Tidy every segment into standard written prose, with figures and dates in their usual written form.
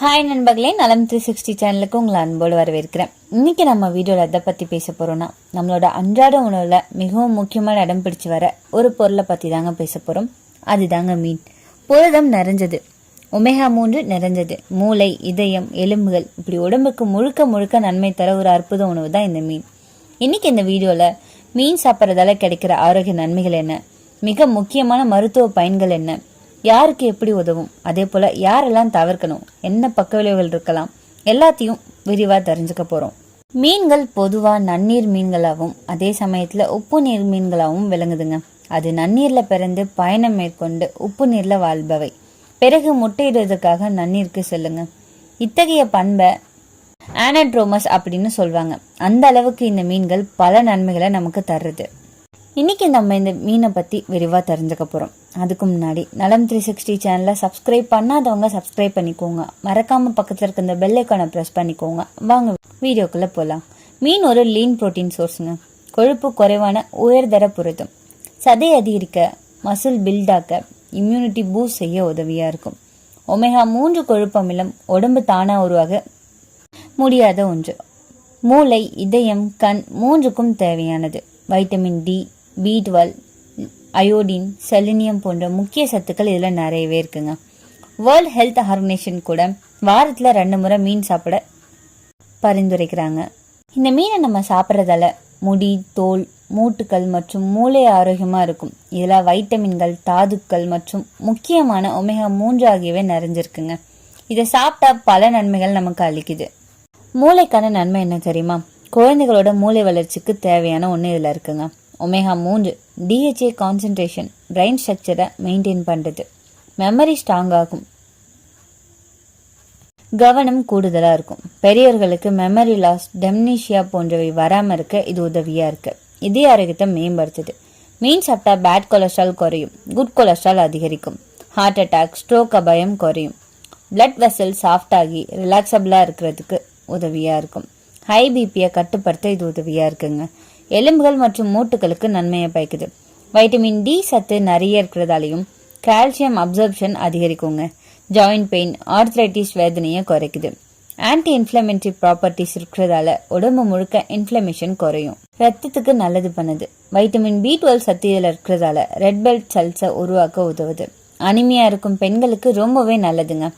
Hi நண்பர்களே, நலம் 360 சேனலுக்கு உங்களை அன்போடு வரவேற்கிறேன். இன்னைக்கு நம்ம வீடியோவில் எதை பற்றி பேச போகிறோம்னா, நம்மளோட அன்றாட உணவில் மிகவும் முக்கியமான இடம் பிடிச்சி வர ஒரு பொருளை பற்றி தாங்க பேச போகிறோம். அதுதாங்க மீன். புரதம் நிறைஞ்சது, ஒமேகா 3 நிறைஞ்சது, மூளை, இதயம், எலும்புகள், இப்படி உடம்புக்கு முழுக்க முழுக்க நன்மை தர ஒரு அற்புத உணவு தான் இந்த மீன். இன்னைக்கு இந்த வீடியோவில் மீன் சாப்பிட்றதால கிடைக்கிற ஆரோக்கிய நன்மைகள் என்ன, மிக முக்கியமான மருத்துவ பயன்கள் என்ன, யாருக்கு எப்படி உதவும், அதே போல யாரெல்லாம் தவிர்க்கணும், என்ன பக்க விளைவுகள் இருக்கலாம், எல்லாத்தையும் விரிவா தெரிஞ்சுக்க போறோம். மீன்கள் பொதுவா நன்னீர் மீன்களாகவும் அதே சமயத்துல உப்பு நீர் மீன்களாகவும் விளங்குதுங்க. அது நன்னீர்ல பிறந்து பயணம் மேற்கொண்டு உப்பு நீர்ல வாழ்பவை. பிறகு முட்டையிடுவதற்காக நன்னீருக்கு செல்லுங்க. இத்தகைய பண்பை ஆனட்ரோமஸ் அப்படின்னு சொல்வாங்க. அந்த அளவுக்கு இந்த மீன்கள் பல நன்மைகளை நமக்கு தருது. இன்னைக்கு நம்ம இந்த மீனை பத்தி விரிவா தெரிஞ்சுக்க போறோம். அதுக்கு முன்னாடி நலம் 360 சேனலை சப்ஸ்கிரைப் பண்ணாதவங்க சப்ஸ்கிரைப் பண்ணிக்கோங்க. மறக்காம பக்கத்துல இருக்க இந்த பெல் ஐகானை பிரஸ் பண்ணிக்கோங்க. வாங்க வீடியோக்குள்ள போலாம். மீன் ஒரு லீன் புரோட்டீன் சோர்ஸுங்க. கொழுப்பு குறைவான உயர்தர புரதம், சதை அதிகரிக்க, மசில் பில்டாக்க, இம்யூனிட்டி பூஸ்ட் செய்ய உதவியா இருக்கும். ஒமேகா 3 கொழுப்பு அமிலம் உடம்பு தானா உருவாக முடியாத ஒன்று. மூளை, இதயம், கண் மூன்றுக்கும் தேவையானது. Vitamin D, B12, iodine, selenium போன்ற முக்கிய சத்துக்கள் இதுல நிறையவே இருக்குங்க. வேர்ல்ட் ஹெல்த் ஆர்கனைசேஷன் கூட வாரத்துல 2 முறை மீன் சாப்பிட பரிந்துரைக்கிறாங்க. இந்த மீனை நம்ம சாப்பிட்றதால முடி, தோல், மூட்டுக்கள் மற்றும் மூளை ஆரோக்கியமா இருக்கும். இதுல வைட்டமின்கள், தாதுக்கள் மற்றும் முக்கியமான ஒமேகா 3 ஆகியவை நிறைஞ்சிருக்குங்க. இதை சாப்பிட்டா பல நன்மைகள் நமக்கு அளிக்குது. மூளைக்கான நன்மை என்ன தெரியுமா? குழந்தைகளோட மூளை வளர்ச்சிக்கு தேவையான ஒன்று இதுல இருக்குங்க. ஒமேகா 3 DHA கான்சன்ட்ரேஷன் பிரெயின் ஸ்ட்ரக்சரை மெயின்டைன் பண்றது. மெமரி ஸ்ட்ராங் ஆகும், கவனம் கூடுதலா இருக்கும். பெரியவர்களுக்கு மெமரி லாஸ், டெம்னீஷியா போன்றவை வராம இருக்க இது உதவியா இருக்கு. இதய ஆரோக்கியத்தை மேம்படுத்துது. மீன் சாப்பிட்டா பேட் கொலஸ்ட்ரால் குறையும், குட் கொலஸ்ட்ரால் அதிகரிக்கும். ஹார்ட் அட்டாக், ஸ்ட்ரோக் அபாயம் குறையும். பிளட் வெசல் சாஃப்ட் ஆகி ரிலாக்ஸபிளா இருக்கிறதுக்கு உதவியா இருக்கும். ஹை பிபியை கட்டுப்படுத்த இது உதவியா இருக்குங்க. எலும்புகள் மற்றும் மூட்டுகளுக்கு நன்மையை பயக்குது. வைட்டமின் டி சத்து நிறைய இருக்கிறதாலையும் கால்சியம் அப்சர்ப்ஷன் அதிகரிக்குங்க. ஜாயிண்ட் பெயின், ஆர்த்ரைட்டிஸ் வேதனையை குறைக்குது. ஆன்டி இன்ஃபிளமேட்டரி ப்ராப்பர்ட்டிஸ் இருக்கிறதால உடம்பு முழுக்க இன்ஃபிளமேஷன் குறையும். ரத்தத்துக்கு நல்லது பண்ணுது. வைட்டமின் B12 சத்து இதில் இருக்கிறதால ரெட் பெல்ட் செல்ஸை உருவாக்க உதவுது. அனிமியா இருக்கும் பெண்களுக்கு ரொம்பவே நல்லதுங்க.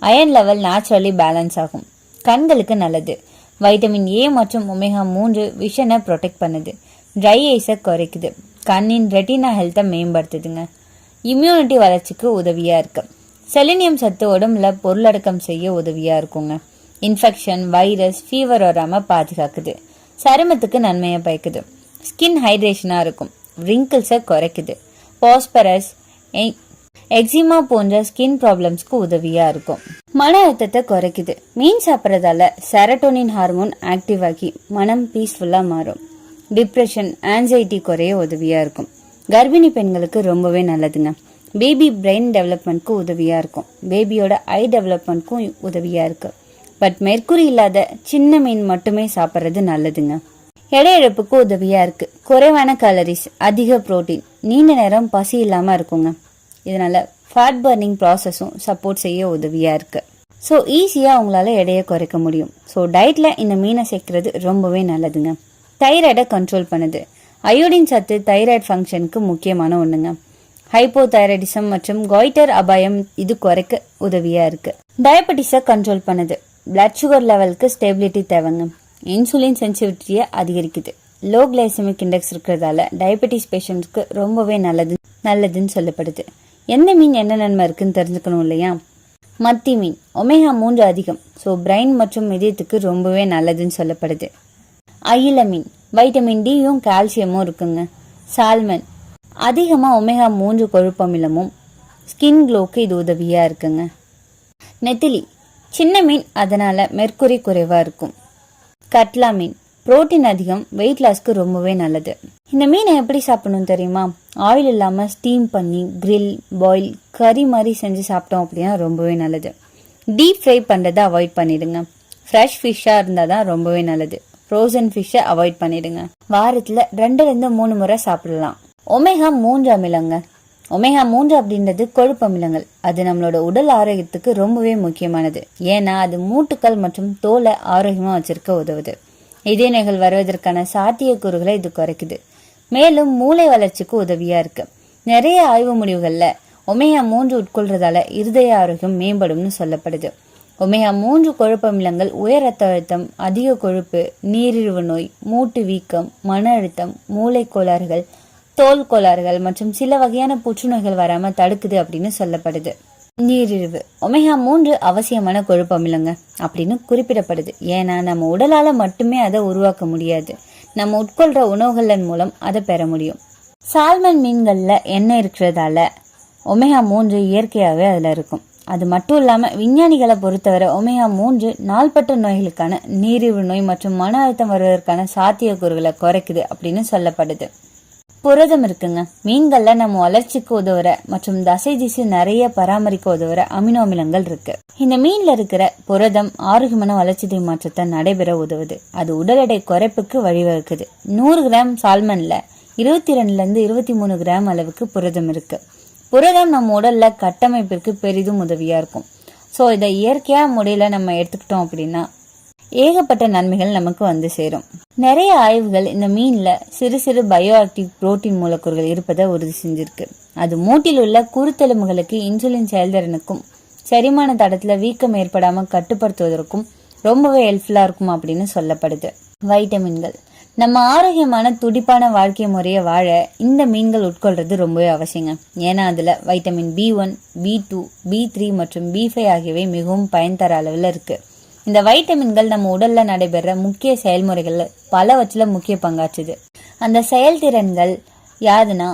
அயர்ன் லெவல் நேச்சுரலி பேலன்ஸ் ஆகும். கண்களுக்கு நல்லது. வைட்டமின் ஏ மற்றும் ஒமேகா 3 விஷனை ப்ரொடெக்ட் பண்ணுது. ட்ரை ஐஸை குறைக்குது. கண்ணின் ரெட்டினா ஹெல்த்தை மேம்படுத்துதுங்க. இம்யூனிட்டி வளர்ச்சிக்கு உதவியா இருக்கு. செலினியம் சத்து உடம்புல பொருளடக்கம் செய்ய உதவியா இருக்குங்க. இன்ஃபெக்ஷன், வைரஸ், ஃபீவர் வராம பாதுகாக்குது. சருமத்துக்கு நன்மையை பயக்குது. ஸ்கின் ஹைட்ரேஷனா இருக்கும். ரிங்கிள்ஸை குறைக்குது. பாஸ்பரஸ், எக்ஸிமா போன்ற ஸ்கின் ப்ராப்ளம்ஸ்க்கு உதவியா இருக்கும். மன அழுத்தத்தை குறைக்குது. மீன் சாப்பிட்றதால செரட்டோனின் ஹார்மோன் ஆக்டிவ் ஆகி மனம் பீஸ்ஃபுல்லா மாறும். டிப்ரெஷன், ஆன்சைட்டி குறைய உதவியா இருக்கும். கர்ப்பிணி பெண்களுக்கு ரொம்பவே நல்லதுங்க. பேபி பிரெயின் டெவலப்மெண்ட்க்கு உதவியா இருக்கும். பேபியோட ஐ டெவலப்மெண்ட்க்கும் உதவியா இருக்கு. பட் மெர்க்குரி இல்லாத சின்ன மீன் மட்டுமே சாப்பிட்றது நல்லதுங்க. எடை இழப்புக்கு உதவியா இருக்கு. குறைவான கேலரிஸ், அதிக புரோட்டீன், நீண்ட நேரம் பசி இல்லாம இருக்குங்க. இதனால ஃபேட் பர்னிங் ப்ராசஸும் சப்போர்ட் செய்ய உதவியா இருக்கு. ஸோ ஈஸியா உங்களால எடையை குறைக்க முடியும். ஸோ டயட்ல இந்த மீனை சேர்க்கறது ரொம்பவே நல்லதுங்க. தைராய்டை கண்ட்ரோல் பண்ணுது. அயோடின் சத்து தைராய்டு ஃபங்க்ஷனுக்கு முக்கியமான ஒண்ணுங்க. ஹைப்போதைராய்டிசம் மற்றும் காய்டர் அபாயம் இது குறைக்க உதவியா இருக்கு. டயபெட்டிஸை கண்ட்ரோல் பண்ணுது. பிளட் சுகர் லெவலுக்கு ஸ்டெபிலிட்டி தேவைங்க. இன்சுலின் சென்சிட்டிவிட்டியை அதிகரிக்குது. லோ கிளைசமிக் இண்டெக்ஸ் இருக்கிறதால டயபெட்டிஸ் பேஷண்ட்ஸ்க்கு ரொம்பவே நல்லதுன்னு சொல்லப்படுது. எந்த மீன் என்ன நன்மை இருக்குன்னு தெரிஞ்சுக்கணும் இல்லையா? மத்தி மீன் ஒமேகா 3 அதிகம். ஸோ பிரெயின் மற்றும் இதயத்துக்கு ரொம்பவே நல்லதுன்னு சொல்லப்படுது. அயில மீன் வைட்டமின் டியும் கால்சியமும் இருக்குங்க. சால்மன் அதிகமா ஒமேகா 3 கொழுப்பு அமிலமும் ஸ்கின் க்ளோக்கு இது உதவியா இருக்குங்க. நெத்திலி சின்ன மீன், அதனால மெர்க்குரி குறைவா இருக்கும். கட்லா மீன் புரோட்டீன் அதிகம், வெயிட் லாஸ்க்கு ரொம்பவே நல்லது. இந்த மீனை எப்படி சாப்பிடணும் தெரியுமா? ஆயில் இல்லாம ஸ்டீம் பண்ணி கிரில், பாயில், கறி மாதிரி செஞ்சு சாப்பிட்டோம் அப்படின்னா ரொம்பவே நல்லது. டீப் ஃப்ரை பண்றதை அவாய்ட் பண்ணிடுங்க. ஃப்ரெஷ் ஃபிஷ்ஷா இருந்தாதான் ரொம்பவே நல்லது. ஃப்ரோசன் ஃபிஷ்ஷை அவாய்ட் பண்ணிடுங்க. வாரத்துல 2 to 3 முறை சாப்பிடலாம். ஒமேகா 3 அமிலங்க ஒமேகா 3 அப்படின்றது கொழுப்பு அமிலங்கள். அது நம்மளோட உடல் ஆரோக்கியத்துக்கு ரொம்பவே முக்கியமானது. ஏன்னா அது மூட்டுக்கள் மற்றும் தோலை ஆரோக்கியமா வச்சிருக்க உதவுது. இதய நோய்கள் வருவதற்கான சாத்தியக்கூறுகளை இது குறைக்குது. மேலும் மூளை வளர்ச்சிக்கு உதவியா இருக்கு. நிறைய ஆய்வு முடிவுகள்ல ஒமேகா 3 உட்கொள்றதால இருதய ஆரோக்கியம் மேம்படும்னு சொல்லப்படுது. ஒமேகா 3 கொழுப்பு அமிலங்கள் உயர் ரத்த அழுத்தம், அதிக கொழுப்பு, நீரிழிவு நோய், மூட்டு வீக்கம், மன அழுத்தம், மூளை கோளாறுகள், தோல் கோளாறுகள் மற்றும் சில வகையான புற்றுநோய்கள் வராம தடுக்குது அப்படின்னு சொல்லப்படுது. நீரிழிவு ஒமேகா 3 அவசியமான கொழுப்பு அமிலங்க அப்படின்னு குறிப்பிடப்படுது. ஏன்னா நம்ம உடலால மட்டுமே அதை உருவாக்க முடியாது. நம்ம உட்கொள்ற உணவுகளின் மூலம் அதை பெற முடியும். சால்மன் மீன்கள்ல எண்ணெய் இருக்கிறதால ஒமேகா 3 இயற்கையாகவே அதுல இருக்கும். அது மட்டும் இல்லாம விஞ்ஞானிகளை பொறுத்தவரை ஒமேகா 3 நாள்பட்ட நோய்களுக்கான நீரிழிவு நோய் மற்றும் மன அழுத்தம் வருவதற்கான சாத்தியக்கூறுகளை குறைக்குது அப்படின்னு சொல்லப்படுது. புரதம் இருக்குங்க. மீன்கள்ல நம்ம வளர்ச்சிக்கு உதவுற மற்றும் தசை திசை நிறைய பராமரிக்க உதவுற அமினோ அமிலங்கள் இருக்கு. இந்த மீன்ல இருக்கிற புரதம் ஆரோக்கியமான வளர்ச்சிதை மாற்றத்தை நடைபெற உதவுது. அது உடல் எடை குறைப்புக்கு வழிவகுக்குது. 100 கிராம் சால்மன்ல 22 to 23 கிராம் அளவுக்கு புரதம் இருக்கு. புரதம் நம்ம உடல்ல கட்டமைப்பிற்கு பெரிதும் உதவியா இருக்கும். ஸோ இதை இயற்கையா முறையில நம்ம எடுத்துக்கிட்டோம் அப்படின்னா ஏகப்பட்ட நன்மைகள் நமக்கு வந்து சேரும். நிறைய ஆய்வுகள் இந்த மீன்ல சிறு சிறு பயோ ஆக்டிவ் புரோட்டீன் மூலக்கூறுகள் இருப்பதை உறுதி செஞ்சிருக்கு. அது மூட்டில் உள்ள குருத்தெலும்புகளுக்கு இன்சுலின் செயல்திறனுக்கும் செரிமான தடத்துல வீக்கம் ஏற்படாம கட்டுப்படுத்துவதற்கும் ரொம்பவே ஹெல்ப்ஃபுல்லா இருக்கும் அப்படின்னு சொல்லப்படுது. வைட்டமின்கள் நம்ம ஆரோக்கியமான துடிப்பான வாழ்க்கை முறையை வாழ இந்த மீன்கள் உட்கொள்றது ரொம்பவே அவசியங்க. ஏன்னா அதுல வைட்டமின் B1, B2, B3 மற்றும் B5 ஆகியவை மிகவும் பயன் தர அளவுல இருக்கு. இந்த வைட்டமின்கள் நம்ம உடல்ல நடைபெற முக்கிய செயல்முறைகள்ல பலவற்றில முக்கிய பங்காற்றுது. அந்த செயல்திறன்கள் யாதுன்னா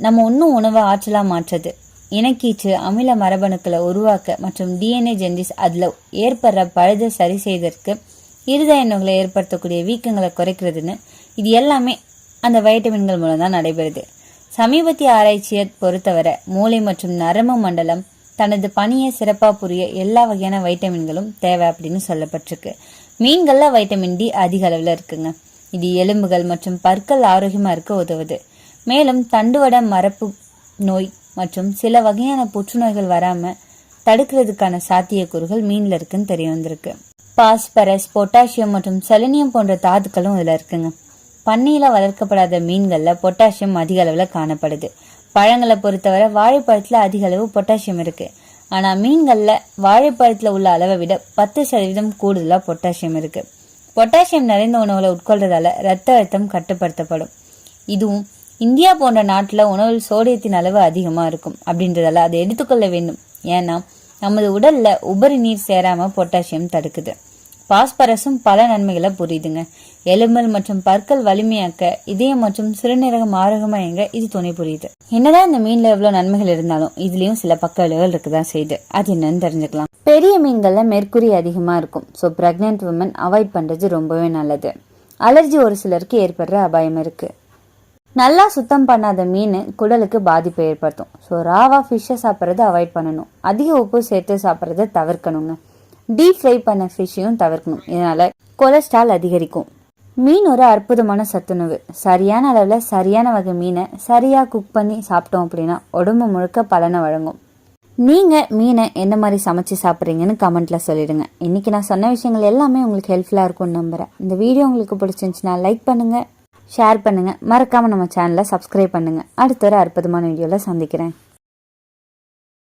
நம்ம இன்னும் உணவை ஆற்றலா மாற்றுறது, இனக்கீச்சு அமில மரபணுக்களை உருவாக்க மற்றும் DNA ஜென்டிஸ் அதுல ஏற்படுற பழுதை சரி செய்வதற்கு, இருதய நோய்களை ஏற்படுத்தக்கூடிய வீக்கங்களை குறைக்கிறதுன்னு இது எல்லாமே அந்த வைட்டமின்கள் மூலம் தான் நடைபெறுது. சமீபத்திய ஆராய்ச்சியை பொறுத்தவரை மூளை மற்றும் நரம்பு மண்டலம் தனது பணியை சிறப்பா புரிய எல்லா வகையான வைட்டமின்களும் தேவை அப்படின்னு சொல்லப்பட்டிருக்கு. மீன்கள்ல வைட்டமின் D அதிக அளவுல இருக்குங்க. இது எலும்புகள் மற்றும் பற்கள் ஆரோக்கியமா இருக்க உதவுது. மேலும் தண்டுவட மரபு நோய் மற்றும் சில வகையான புற்றுநோய்கள் வராம தடுக்கிறதுக்கான சாத்தியக்கூறுகள் மீன்ல இருக்குன்னு தெரிய வந்திருக்கு. பாஸ்பரஸ், பொட்டாசியம் மற்றும் செலினியம் போன்ற தாதுக்களும் இதுல இருக்குங்க. பண்ணையில வளர்க்கப்படாத மீன்கள்ல பொட்டாசியம் அதிக அளவுல காணப்படுது. பழங்களை பொறுத்தவரை வாழைப்பழத்துல அதிக அளவு பொட்டாசியம் இருக்கு. ஆனா மீன்கள்ல வாழைப்பழத்துல உள்ள அளவை விட 10% கூடுதலா பொட்டாசியம் இருக்கு. பொட்டாசியம் நிறைந்த உணவுகளை உட்கொள்றதால ரத்த அழுத்தம் கட்டுப்படுத்தப்படும். இதுவும் இந்தியா போன்ற நாட்டுல உணவில் சோடியத்தின் அளவு அதிகமா இருக்கும் அப்படின்றதால அதை எடுத்துக்கொள்ள வேண்டும். ஏன்னா நமது உடல்ல உபரி நீர் சேராம பொட்டாசியம் தடுக்குது. பாஸ்பரஸும் பல நன்மைகளை புரியுதுங்க. எலும்பல் மற்றும் பற்கள் வலிமையாக்க, இதயம் மற்றும் சிறுநீரகம் ஆரோக்கியமா இயங்க இது துணை புரியுது. என்னதான் இந்த மீன்ல எவ்வளவு நன்மைகள் இருந்தாலும் இதுலயும் சில பக்க விளைவுகள் இருக்குதான் செய்யுது. அது என்னன்னு தெரிஞ்சுக்கலாம். பெரிய மீன்கள்ல மெர்க்குரி அதிகமா இருக்கும். ஸோ பிரெக்னென்ட் உமன் அவாய்ட் பண்றது ரொம்பவே நல்லது. அலர்ஜி ஒரு சிலருக்கு ஏற்படுற அபாயம் இருக்கு. நல்லா சுத்தம் பண்ணாத மீன் குடலுக்கு பாதிப்பை ஏற்படுத்தும். ஸோ ராவா ஃபிஷ்ஷை சாப்பிட்றத அவாய்ட் பண்ணணும். அதிக உப்பு சேர்த்து சாப்பிட்றத தவிர்க்கணுங்க. டீப் ஃப்ரை பண்ண ஃபிஷ்ஷையும் தவிர்க்கணும். இதனால கொலஸ்ட்ரால் அதிகரிக்கும். மீன் ஒரு அற்புதமான சத்துணவு. சரியான அளவுல சரியான வகை மீனை சரியா குக் பண்ணி சாப்பிட்டோம் அப்படின்னா உடம்பு முழுக்க பலனை வழங்கும். நீங்க மீனை எந்த மாதிரி சமைச்சு சாப்பிட்றீங்கன்னு கமெண்ட்ல சொல்லிடுங்க. இன்னைக்கு நான் சொன்ன விஷயங்கள் எல்லாமே உங்களுக்கு ஹெல்ப்ஃபுல்லா இருக்கும்னு நம்புறேன். இந்த வீடியோ உங்களுக்கு பிடிச்சிருந்துச்சுன்னா லைக் பண்ணுங்க, ஷேர் பண்ணுங்க, மறக்காம நம்ம சேனலை சப்ஸ்கிரைப் பண்ணுங்க. அடுத்த ஒரு அற்புதமான வீடியோல சந்திக்கிறேன்.